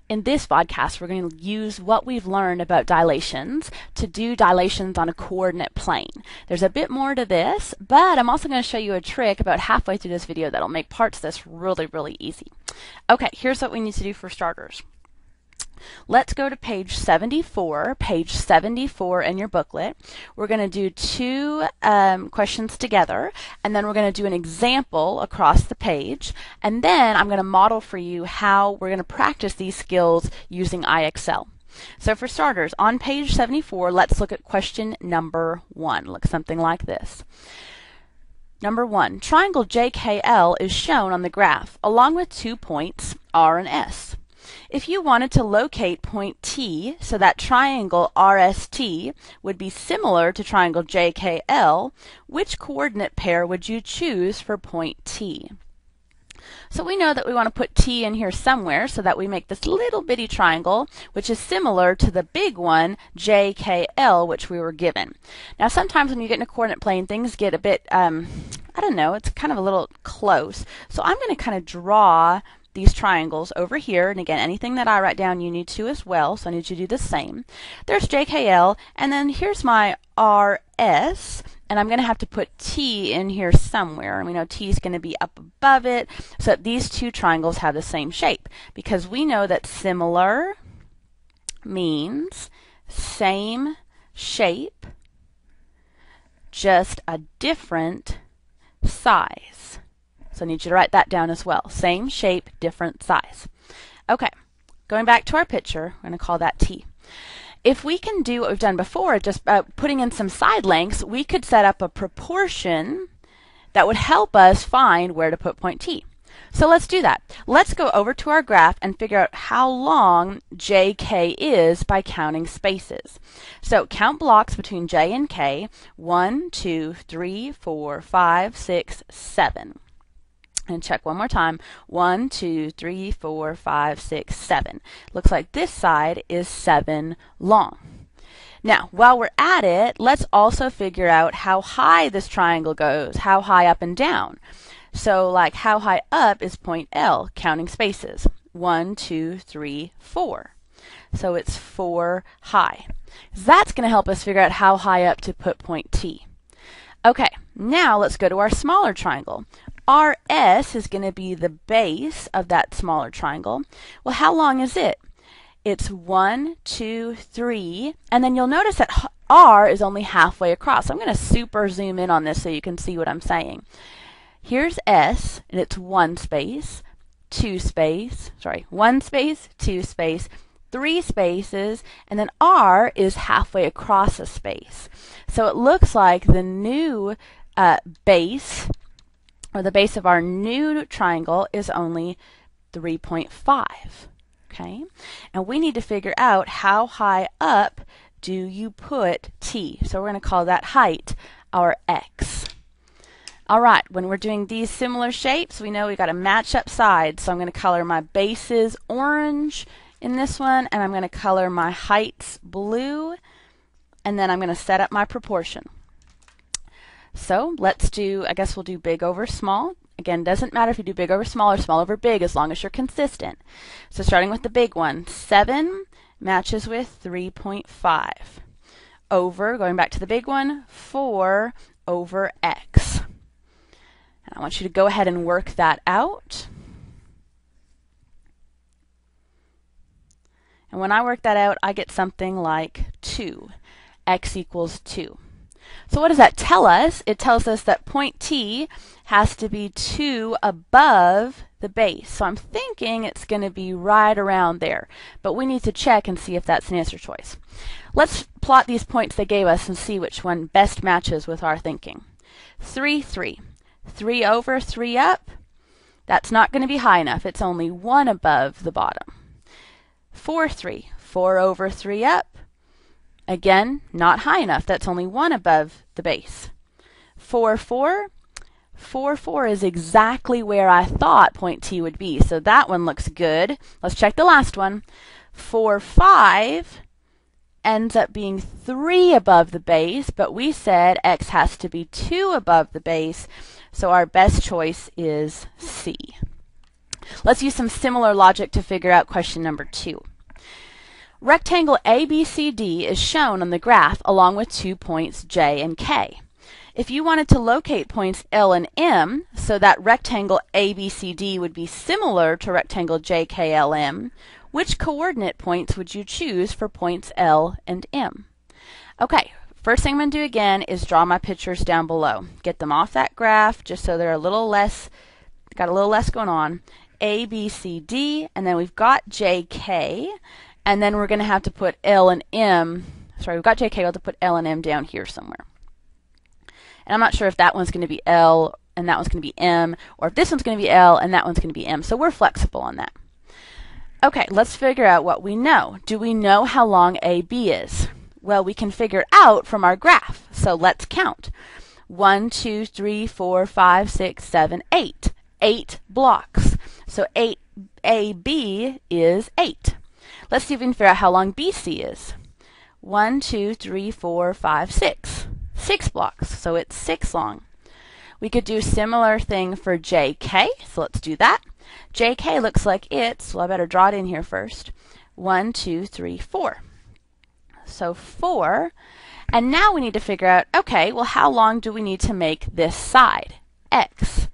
In this podcast, we're going to use what we've learned about dilations to do dilations on a coordinate plane. There's a bit more to this, but I'm also going to show you a trick about halfway through this video that'll make parts of this really, really easy. Okay, here's what we need to do for starters. Let's go to page 74 in your booklet. We're going to do two questions together, and then we're going to do an example across the page, and then I'm going to model for you how we're going to practice these skills using IXL. So for starters, on page 74, let's look at question number 1. Looks something like this. Number 1, triangle JKL is shown on the graph along with 2 points R and S. If you wanted to locate point T so that triangle RST would be similar to triangle JKL, which coordinate pair would you choose for point T? So we know that we want to put T in here somewhere so that we make this little bitty triangle, which is similar to the big one, JKL, which we were given. Now sometimes when you get in a coordinate plane, things get a bit, I don't know, it's kind of a little close. So I'm going to kind of draw these triangles over here, and again, anything that I write down you need to as well, so I need you to do the same. There's JKL, and then here's my RS, and I'm going to have to put T in here somewhere, and we know T is going to be up above it, so that these two triangles have the same shape, because we know that similar means same shape, just a different size. So I need you to write that down as well. Same shape, different size. Okay, going back to our picture, we're going to call that T. If we can do what we've done before, just putting in some side lengths, we could set up a proportion that would help us find where to put point T. So let's do that. Let's go over to our graph and figure out how long JK is by counting spaces. So count blocks between J and K. 1, 2, 3, 4, 5, 6, 7. And check one more time. 1, 2, 3, 4, 5, 6, 7. Looks like this side is 7 long. Now, while we're at it, let's also figure out how high this triangle goes, how high up and down. So, like, how high up is point L, counting spaces. 1, 2, 3, 4. So it's 4 high. That's going to help us figure out how high up to put point T. Okay, now let's go to our smaller triangle. RS is going to be the base of that smaller triangle. Well, how long is it? It's 1, 2, 3, and then you'll notice that R is only halfway across. So I'm going to super zoom in on this so you can see what I'm saying. Here's S, and it's 1 space, 2 space, 1 space, 2 space, 3 spaces, and then R is halfway across a space. So it looks like the new base, or the base of our new triangle, is only 3.5. Okay? And we need to figure out how high up do you put T. So we're going to call that height our X. Alright, when we're doing these similar shapes, we know we've got to match up sides. So I'm going to color my bases orange in this one, and I'm going to color my heights blue, and then I'm going to set up my proportion. So let's do, I guess we'll do big over small. Again, doesn't matter if you do big over small or small over big as long as you're consistent. So starting with the big one, 7 matches with 3.5. Over, going back to the big one, 4 over X. And I want you to go ahead and work that out. And when I work that out, I get something like 2. X equals 2. So what does that tell us? It tells us that point T has to be 2 above the base. So I'm thinking it's going to be right around there. But we need to check and see if that's an answer choice. Let's plot these points they gave us and see which one best matches with our thinking. 3, 3. 3 over, 3 up. That's not going to be high enough. It's only 1 above the bottom. 4, 3. 4 over, 3 up. Again, not high enough. That's only 1 above the base. 4, 4. 4, 4 is exactly where I thought point T would be. So that one looks good. Let's check the last one. 4, 5 ends up being 3 above the base, but we said X has to be 2 above the base. So our best choice is C. let's use some similar logic to figure out question number 2. Rectangle ABCD is shown on the graph along with 2 points J and K. If you wanted to locate points L and M so that rectangle ABCD would be similar to rectangle JKLM, which coordinate points would you choose for points L and M? Okay, first thing I'm going to do again is draw my pictures down below. Get them off that graph just so they're a little less, got a little less going on. A, B, C, D, and then we've got J, K, and then we're going to have to put L and M, sorry, we've got J, K, we'll have to put L and M down here somewhere. And I'm not sure if that one's going to be L and that one's going to be M, or if this one's going to be L and that one's going to be M, so we're flexible on that. Okay, let's figure out what we know. Do we know how long AB is? Well, we can figure it out from our graph, so let's count. 1, 2, 3, 4, 5, 6, 7, 8. 8 blocks. So 8AB is 8. Let's see if we can figure out how long BC is. 1, 2, 3, 4, 5, 6. 6 blocks, so it's 6 long. We could do a similar thing for JK, so let's do that. JK looks like it's, well, I better draw it in here first. 1, 2, 3, 4. So 4. And now we need to figure out, okay, well, how long do we need to make this side? X.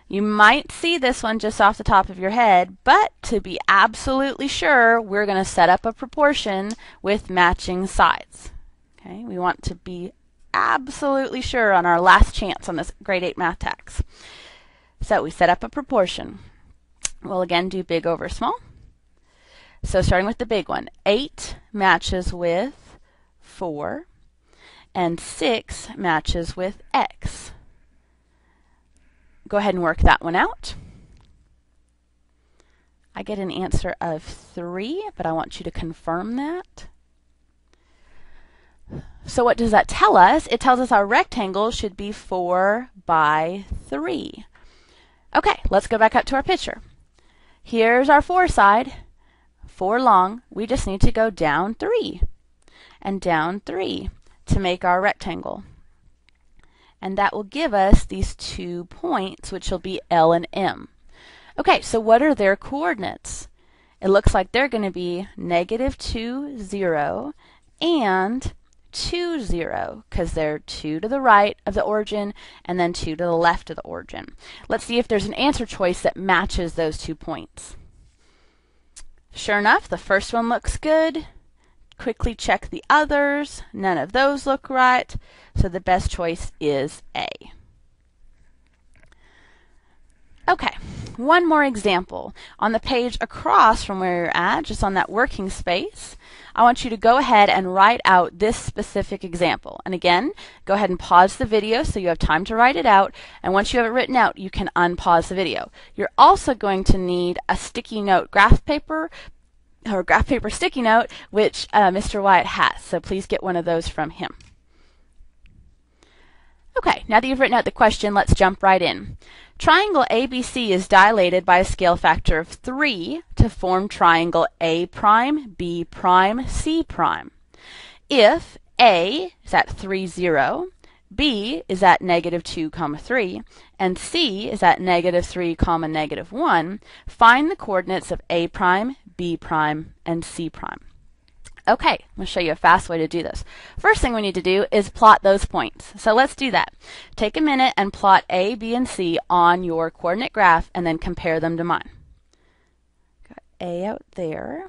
You might see this one just off the top of your head, but to be absolutely sure, we're going to set up a proportion with matching sides. Okay, we want to be absolutely sure on our last chance on this grade 8 math tax. So we set up a proportion. We'll again do big over small. So starting with the big one, 8 matches with 4, and 6 matches with X. Go ahead and work that one out. I get an answer of 3, but I want you to confirm that. So what does that tell us? It tells us our rectangle should be 4 by 3. Okay, let's go back up to our picture. Here's our 4 side, 4 long. We just need to go down 3 and down 3 to make our rectangle. And that will give us these 2 points, which will be L and M. Okay, so what are their coordinates? It looks like they're going to be -2, 0, and 2, 0, because they're 2 to the right of the origin and then 2 to the left of the origin. Let's see if there's an answer choice that matches those 2 points. Sure enough, the first one looks good. Quickly check the others. None of those look right, so the best choice is A. Okay, one more example. On the page across from where you're at, just on that working space, I want you to go ahead and write out this specific example. And again, go ahead and pause the video so you have time to write it out. And once you have it written out, you can unpause the video. You're also going to need a sticky note graph paper, or graph paper sticky note, which Mr. Wyatt has. So please get one of those from him. Okay, now that you've written out the question, let's jump right in. Triangle ABC is dilated by a scale factor of 3 to form triangle A prime, B prime, C prime. If A is at 3, 0, B is at -2, 3, and C is at -3, -1, find the coordinates of A prime, B prime, and C prime. Okay, I'm going to show you a fast way to do this. First thing we need to do is plot those points. So let's do that. Take a minute and plot A, B, and C on your coordinate graph and then compare them to mine. Got A out there.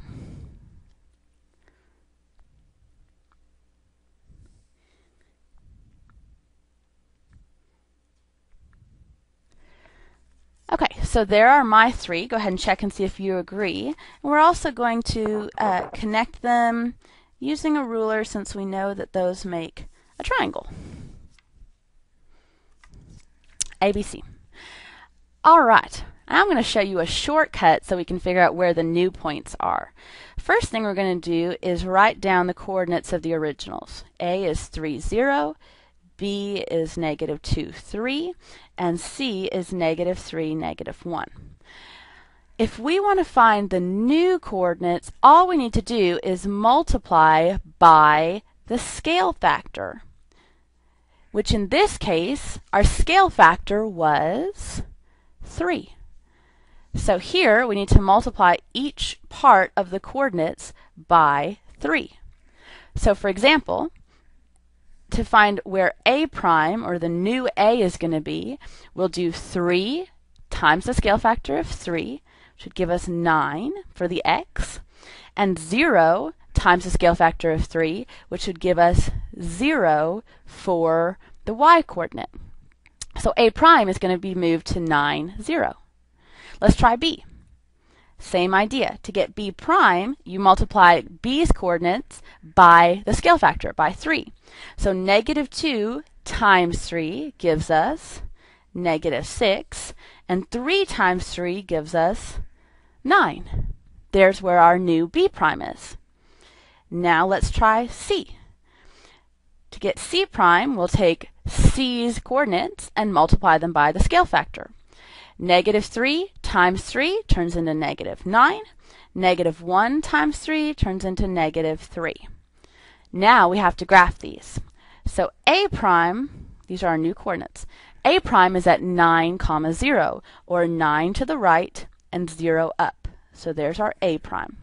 Okay, so there are my 3. Go ahead and check and see if you agree. And we're also going to connect them using a ruler since we know that those make a triangle. ABC. All right, and I'm going to show you a shortcut so we can figure out where the new points are. First thing we're going to do is write down the coordinates of the originals. A is 3, 0. B is -2, 3, and C is -3, -1. If we want to find the new coordinates, all we need to do is multiply by the scale factor, which in this case, our scale factor was 3. So here we need to multiply each part of the coordinates by 3. So for example, to find where A prime, or the new A, is going to be, we'll do 3 times the scale factor of 3, which would give us 9 for the x, and 0 times the scale factor of 3, which would give us 0 for the y coordinate. So A prime is going to be moved to 9, 0. Let's try B. Same idea. To get B prime, you multiply B's coordinates by the scale factor, by 3. So -2 times 3 gives us -6, and 3 times 3 gives us 9. There's where our new B prime is. Now let's try C. To get C prime, we'll take C's coordinates and multiply them by the scale factor. -3 times 3 turns into -9. -1 times 3 turns into -3. Now we have to graph these. So A prime, these are our new coordinates. A prime is at 9, 0, or 9 to the right and 0 up. So there's our A prime.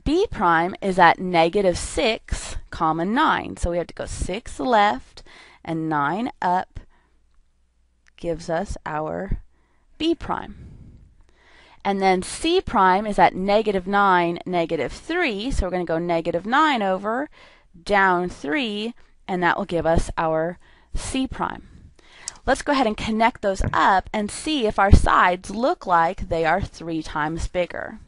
B prime is at -6, 9. So we have to go 6 left and 9 up, gives us our B prime. And then C prime is at -9, -3, so we're going to go -9 over, down 3, and that will give us our C prime. Let's go ahead and connect those up and see if our sides look like they are 3 times bigger.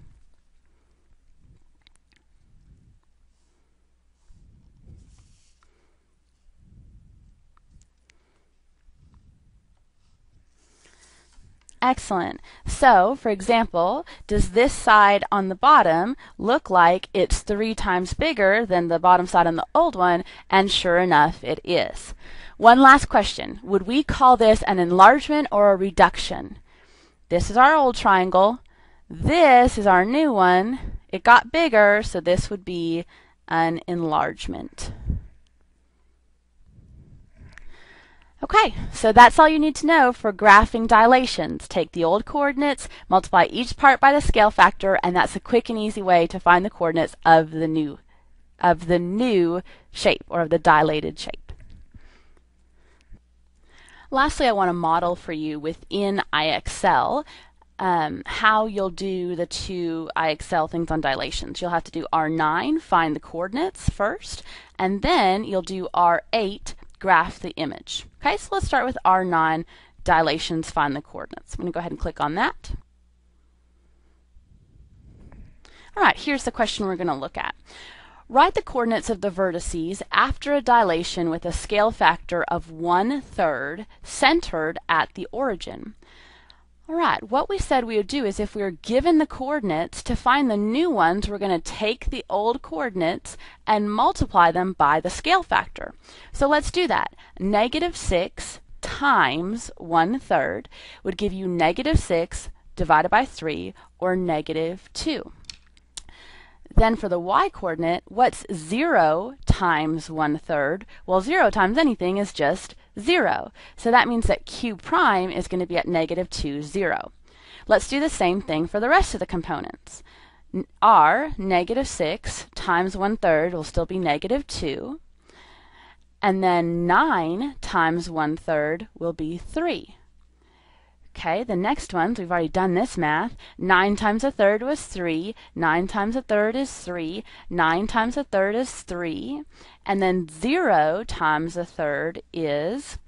Excellent. So, for example, does this side on the bottom look like it's 3 times bigger than the bottom side on the old one? And sure enough, it is. One last question. Would we call this an enlargement or a reduction? This is our old triangle. This is our new one. It got bigger, so this would be an enlargement. Okay, so that's all you need to know for graphing dilations. Take the old coordinates, multiply each part by the scale factor, and that's a quick and easy way to find the coordinates of the new shape, or of the dilated shape. Lastly, I want to model for you within IXL how you'll do the 2 IXL things on dilations. You'll have to do R9, find the coordinates first, and then you'll do R8, graph the image. Okay, so let's start with R9, dilations, find the coordinates. I'm going to go ahead and click on that. All right, here's the question we're going to look at. Write the coordinates of the vertices after a dilation with a scale factor of 1/3 centered at the origin. All right, what we said we would do is if we were given the coordinates, to find the new ones, we're going to take the old coordinates and multiply them by the scale factor. So let's do that. -6 times 1/3 would give you -6 divided by 3, or -2. Then for the y coordinate, what's 0 times 1/3? Well, 0 times anything is just 0. So that means that q prime is going to be at -2, 0. Let's do the same thing for the rest of the components. R, -6 times 1/3 will still be -2. And then 9 times 1/3 will be 3. Okay, the next ones, we've already done this math. 9 times 1/3 was 3. 9 times 1/3 is 3. 9 times 1/3 is 3. And then 0 times 1/3 is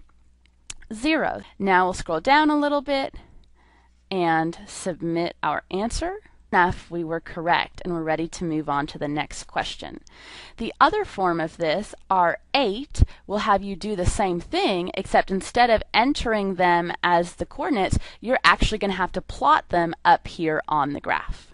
0. Now we'll scroll down a little bit and submit our answer. Enough, we were correct, and we're ready to move on to the next question. The other form of this, R8, will have you do the same thing, except instead of entering them as the coordinates, you're actually going to have to plot them up here on the graph.